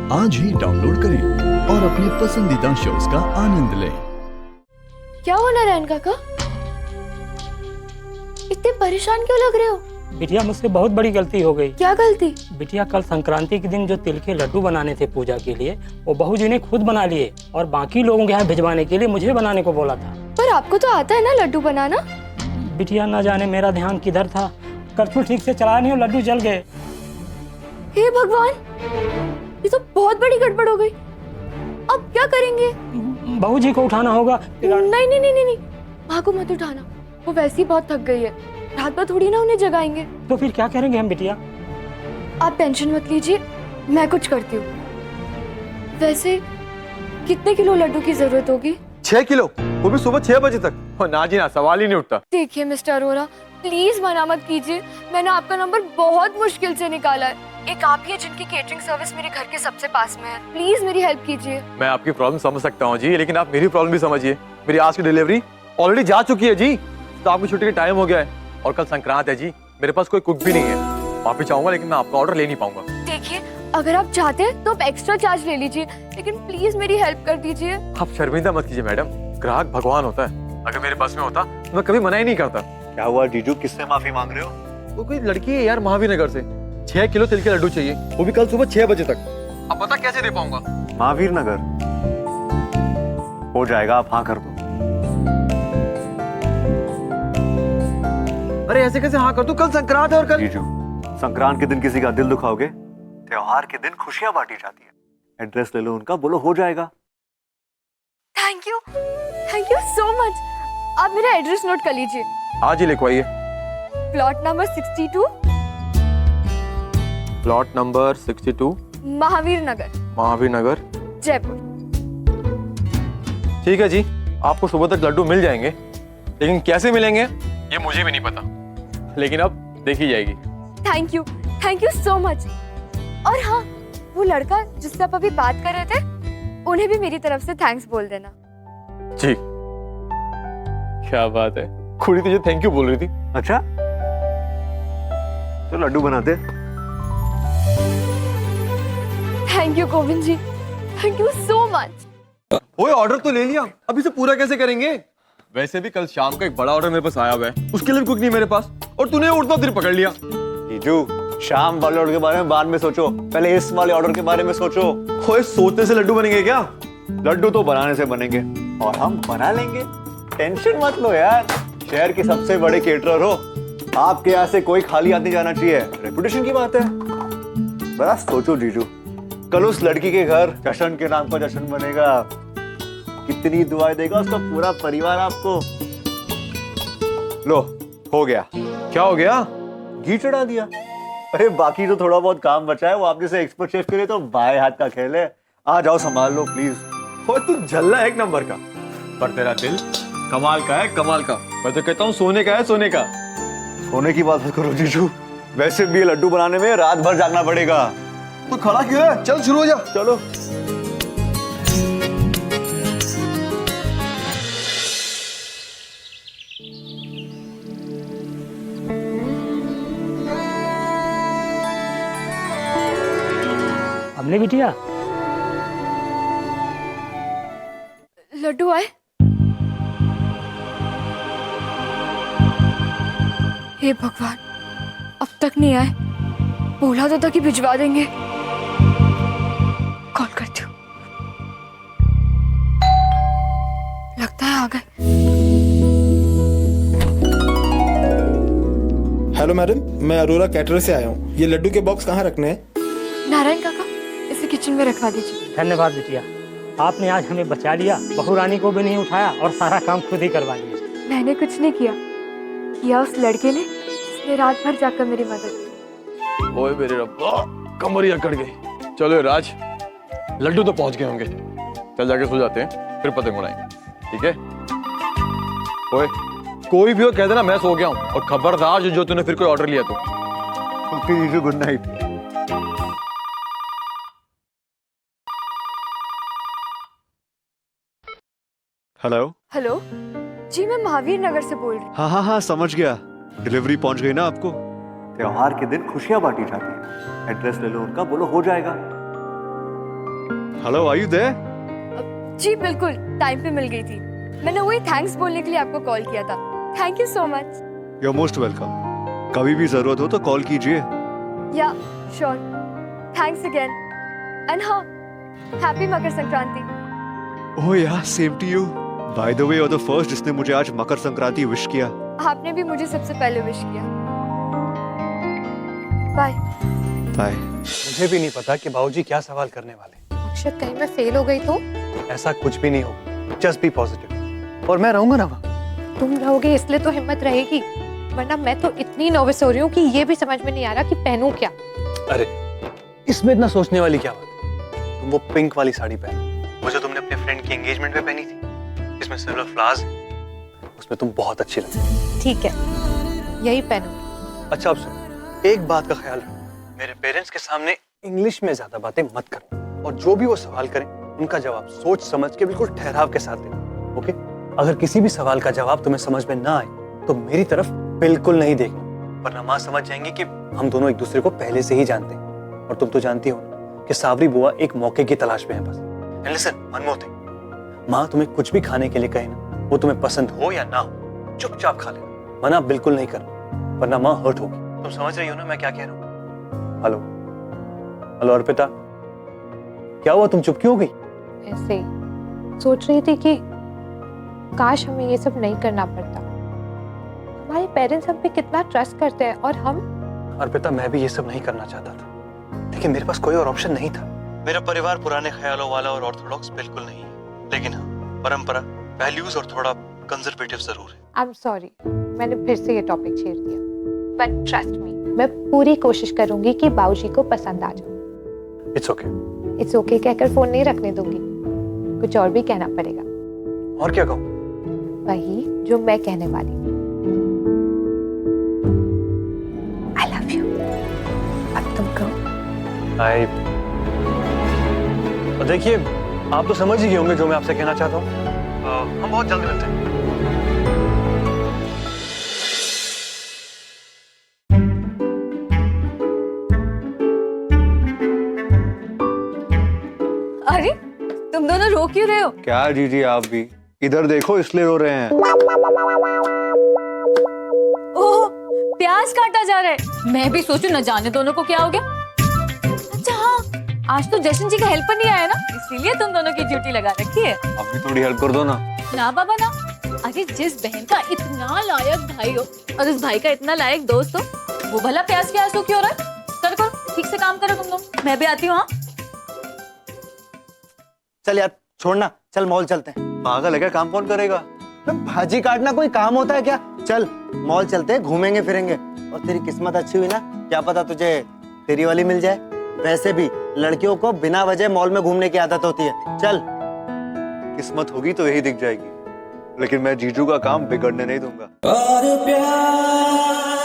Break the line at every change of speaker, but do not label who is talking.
आज ही डाउनलोड करें और अपने पसंदीदा शोज का आनंद लें।
क्या हुआ नारायण काका, इतने परेशान क्यों लग रहे हो?
बिटिया मुझसे बहुत बड़ी गलती हो गई।
क्या गलती?
बिटिया कल संक्रांति के दिन जो तिल के लड्डू बनाने थे पूजा के लिए, वो बहू जी ने खुद बना लिए और बाकी लोगों के यहाँ भिजवाने के लिए मुझे बनाने को बोला था।
पर आपको तो आता है ना लड्डू बनाना।
बिटिया न जाने मेरा ध्यान किधर था, कर्फ्यू ठीक से चलाया नहीं और लड्डू जल गए।
हे भगवान, ये तो बहुत बड़ी गड़बड़ हो गई। अब क्या करेंगे?
बहू जी को उठाना होगा।
नहीं नहीं नहीं नहीं, माँ को मत उठाना, वो वैसे ही बहुत थक गई है। रात भर थोड़ी ना उन्हें जगाएंगे।
तो फिर क्या करेंगे हम बिटिया?
आप टेंशन मत लीजिए, मैं कुछ करती हूँ। वैसे कितने किलो लड्डू की जरूरत होगी?
6 किलो, वो भी सुबह 6 बजे तक। ना जी ना, सवाल ही नहीं उठता।
देखिए मिस्टर अरोरा, प्लीज मना मत कीजिए। मैंने आपका नंबर बहुत मुश्किल से निकाला है। एक आप ही है जिनकी केटरिंग सर्विस मेरे घर के सबसे पास में है। प्लीज मेरी हेल्प कीजिए।
मैं आपकी प्रॉब्लम समझ सकता हूँ जी, लेकिन आप मेरी प्रॉब्लम भी समझिए। मेरी आज की डिलीवरी ऑलरेडी जा चुकी है जी, तो आपकी छुट्टी का टाइम हो गया है और कल संक्रांत है जी। मेरे पास कोई कुक भी नहीं है। माफी चाहूंगा, लेकिन मैं आपका ऑर्डर ले नहीं पाऊंगा।
देखिए, अगर आप चाहते हैं तो आप एक्स्ट्रा चार्ज ले लीजिए, लेकिन प्लीज मेरी हेल्प कर दीजिए।
आप शर्मिंदा मत कीजिए मैडम, ग्राहक भगवान होता है। अगर मेरे पास में होता तो मैं कभी मना ही नहीं करता।
क्या हुआ जीजू, किससे माफी मांग रहे हो?
वो कोई लड़की है यार महावीर नगर से, 6 किलो तिल के लड्डू चाहिए, वो भी कल सुबह 6 बजे तक। अब पता कैसे दे पाऊंगा?
महावीर नगर हो जाएगा, आप हाँ कर दो।
अरे ऐसे कैसे हाँ कर दूं? कल संक्रांत है और कल
जीजू, संक्रांत के दिन किसी का दिल दुखाओगे? त्योहार के दिन खुशियां बांटी जाती है। एड्रेस ले लो उनका, बोलो हो जाएगा।
Thank you so much. आप मेरा एड्रेस नोट कर लीजिए।
आज ही लिखवाइए।
Plot number 62,
plot number 62,
Mahavir Nagar,
Mahavir Nagar,
Jaipur.
ठीक है जी, आपको सुबह तक लड्डू मिल जाएंगे, लेकिन कैसे मिलेंगे ये मुझे भी नहीं पता, लेकिन अब देखी जाएगी।
Thank you so much. और हाँ, वो लड़का जिससे आप अभी बात कर रहे थे, उन्हें भी मेरी तरफ से थैंक्स बोल देना।
जी, क्या बात है, खुड़ी तुझे थैंक यू बोल रही थी।
अच्छा, तो लड्डू बनाते।
Thank you Govind ji, thank you so much.
ओए, ऑर्डर तो ले लिया, अभी से पूरा कैसे करेंगे? वैसे भी कल शाम का एक बड़ा ऑर्डर मेरे पास आया हुआ है, उसके लिए भी कुक नहीं मेरे पास, और तूने उड़ता फिर पकड़ लिया।
जीजू, शाम वाले ऑर्डर के बारे में बाद में सोचो, पहले इस वाले ऑर्डर के बारे में सोचो।
ओए, सोचने से लड्डू बनेंगे क्या?
लड्डू तो बनाने से बनेंगे और हम बना लेंगे, टेंशन मत लो यार। शहर के सबसे बड़े केटरर हो, आपके यहाँ से कोई खाली हाथ नहीं जाना चाहिए, रेपुटेशन की बात है। बड़ा सोचो जीजू, कल उस लड़की के घर जश्न के नाम का जश्न बनेगा, कितनी दुआएं देगा उसका पूरा परिवार आपको। लो, हो गया।
क्या हो गया?
घी चढ़ा दिया। अरे बाकी तो थोड़ा बहुत काम बचा है, वो आप जैसे एक्सपर्ट शेफ के लिए तो बाएं हाथ का खेल है। आ जाओ, संभाल लो प्लीज।
ओए, तू झल्ला एक नंबर का, पर तेरा दिल कमाल का है, कमाल का। मैं तो कहता हूँ सोने का है, सोने का।
सोने की बात करो जीजू, वैसे भी लड्डू बनाने में रात भर जागना पड़ेगा।
तो खड़ा क्यों है? चल शुरू हो जा।
चलो।
हमने बिटिया
लड्डू आए? हे भगवान, अब तक नहीं आए। बोला तो था कि भिजवा देंगे। कॉल करती हूँ, लगता है आ गए।
हेलो मैडम, मैं अरोरा कैटरर से आया हूँ। ये लड्डू के बॉक्स कहाँ रखने हैं?
नारायण काका, इसे किचन में रखवा दीजिए।
धन्यवाद बिटिया, आपने आज हमें बचा लिया, बहू रानी को भी नहीं उठाया और सारा काम खुद ही करवा लिया।
मैंने कुछ नहीं किया उस लड़के ने, जिसने रात भर जाकर मेरी मदद की।
ओए मेरे रब्बा, कमर ही अकड़ गई। चलो राज, लड्डू तो पहुंच गए होंगे, चल जाके सो जाते हैं, फिर पतंग उड़ाएंगे, ठीक है? ओए, कोई भी हो कह देना मैं सो गया हूँ, और खबरदार जो तूने फिर कोई ऑर्डर लिया तो।
ओके जीजू, गुड नाइट। हेलो
जी, मैं महावीर नगर से बोल रही हूँ।
हाँ, समझ गया। डिलीवरी पहुंच गई ना आपको? त्योहार के दिन खुशियां बांटी जाती है। एड्रेस ले लो उनका, बोलो हो जाएगा। Hello, are you there?
जी बिल्कुल, टाइम पे मिल गई थी। मैंने वही थैंक्स बोलने के लिए आपको कॉल किया था। Thank you so much.
You are most welcome. कभी भी जरूरत हो तो कॉल कीजिए।
Yeah sure, thanks again. And हाँ, happy Makar Sankranti.
Oh yeah, same to you. By the way, you are the first जिसने मुझे आज मकर संक्रांति विश किया।
आपने भी मुझे सबसे पहले विश किया। बाय।
बाय।
मुझे भी नहीं पता कि बाबूजी क्या सवाल करने वाले।
अक्षत, कहीं मैं फेल हो गई तो?
ऐसा कुछ भी नहीं होगा, जस्ट बी पॉजिटिव। और मैं रहूंगा ना वहाँ।
तुम रहोगे इसलिए तो हिम्मत रहेगी, वरना मैं तो इतनी नर्वस हो रही हूँ कि ये भी समझ में नहीं आ रहा कि पहनूं क्या।
अरे इसमें इतना सोचने वाली क्या बात है? तुम वो पिंक वाली साड़ी पहनो, वो जो तुमने अपने फ्रेंड की एंगेजमेंट में पहनी थी, इसमें सिल्वर फ्लावर्स हैं। उसमें तुम बहुत अच्छी लगती हो।
ठीक है, यही पहनूंगी।
अच्छा अब सुनो, एक बात का ख्याल रखो, मेरे पेरेंट्स के सामने इंग्लिश में ज्यादा बातें मत करना, और जो भी वो सवाल करें उनका जवाब सोच समझ के बिल्कुल ठहराव के साथ देना। ओके? अगर किसी भी सवाल का जवाब तुम्हें समझ में ना आए तो मेरी तरफ बिल्कुल नहीं देखना, वरना माँ समझ जाएंगी कि हम दोनों एक दूसरे को पहले से ही जानते हैं। और तुम तो जानती हो ना कि सावरी बुआ एक मौके की तलाश में है बस। And listen, one more thing, माँ तुम्हें कुछ भी खाने के लिए कहे ना, वो तुम्हें पसंद हो या ना हो, चुपचाप खा लेना, मना बिल्कुल नहीं करना, वरना माँ हर्ट होगी। तुम समझ रही हो ना मैं क्या कह रहा हूँ? हेलो हेलो अर्पिता, क्या हुआ, तुम चुप क्यों हो गई?
ऐसे ही सोच रही थी कि काश हमें ये सब नहीं करना पड़ता। हमारे पेरेंट्स हम पे कितना ट्रस्ट करते हैं और हम।
अर्पिता, मैं भी ये सब नहीं करना चाहता था, लेकिन मेरे पास कोई और ऑप्शन नहीं था। मेरा परिवार पुराने ख्यालों वाला और ऑर्थोडॉक्स बिल्कुल नहीं है, लेकिन हाँ, परंपरा, वैल्यूज और थोड़ा कंजर्वेटिव जरूर है।
आई एम सॉरी, मैंने फिर से ये टॉपिक छेड़ दिया, बट ट्रस्ट मी, मैं पूरी कोशिश करूंगी कि बाबूजी को पसंद आ जाऊं।
It's okay.
इट्स ओके कहकर फोन नहीं रखने दूंगी, कुछ और भी कहना पड़ेगा।
और क्या कहूँ?
वही जो मैं कहने वाली। I love you. अब तुम कहो।
और देखिए, आप तो समझ ही गए होंगे जो मैं आपसे कहना चाहता हूँ। हम बहुत जल्दी मिलते हैं।
अरे तुम दोनों रो क्यों रहे हो?
क्या जीजी, आप भी इधर देखो, इसलिए रो रहे हैं।
ओह, प्याज काटा जा रहा है। मैं भी सोचूं न जाने दोनों को क्या हो गया। अच्छा हाँ, आज तो जशन जी का हेल्पर नहीं आया ना, इसीलिए तुम दोनों की ड्यूटी लगा रखी है।
आप भी थोड़ी हेल्प कर दो ना।
ना बाबा ना। अरे जिस बहन का इतना लायक भाई हो और उस भाई का इतना लायक दोस्त हो, वो भला प्याज के आंसू क्यों रहा है? करो ठीक से काम करो तुम लोग, मैं भी आती हूँ। हाँ
चल यार छोड़ना, चल मॉल चलते हैं।
पागल है क्या, काम कौन करेगा?
भाजी काटना कोई काम होता है क्या? चल मॉल चलते हैं, घूमेंगे फिरेंगे। और तेरी किस्मत अच्छी हुई ना, क्या पता तुझे तेरी वाली मिल जाए। वैसे भी लड़कियों को बिना वजह मॉल में घूमने की आदत होती है। चल।
किस्मत होगी तो यही दिख जाएगी, लेकिन मैं जीजू का काम बिगड़ने नहीं दूंगा।
और प्यार